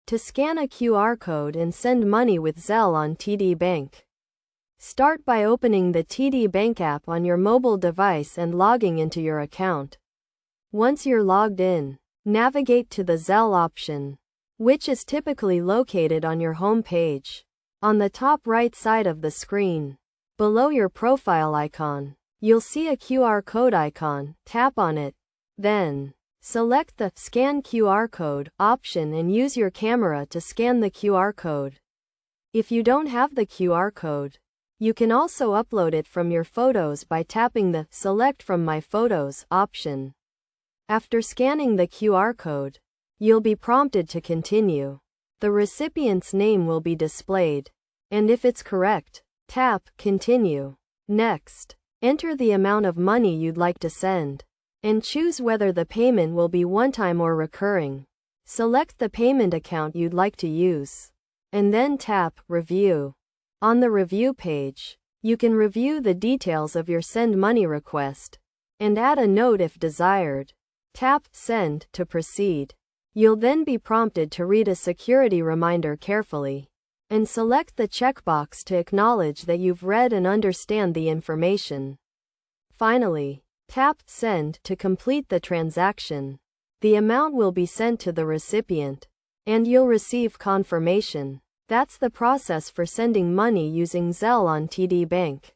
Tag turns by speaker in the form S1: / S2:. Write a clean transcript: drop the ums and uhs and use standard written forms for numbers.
S1: To scan a QR code and send money with Zelle on TD Bank. Start by opening the TD Bank app on your mobile device and logging into your account. Once you're logged in, navigate to the Zelle option, which is typically located on your home page. On the top right side of the screen, below your profile icon, you'll see a QR code icon. Tap on it. Then, select the Scan QR Code option and use your camera to scan the QR code. If you don't have the QR code, you can also upload it from your photos by tapping the Select from My Photos option. After scanning the QR code, you'll be prompted to continue. The recipient's name will be displayed, and if it's correct, tap Continue. Next, enter the amount of money you'd like to send, and choose whether the payment will be one-time or recurring. Select the payment account you'd like to use, and then tap Review. On the review page, you can review the details of your send money request, and add a note if desired. Tap Send to proceed. You'll then be prompted to read a security reminder carefully, and select the checkbox to acknowledge that you've read and understand the information. Finally, tap Send to complete the transaction. The amount will be sent to the recipient, and you'll receive confirmation. That's the process for sending money using Zelle on TD Bank.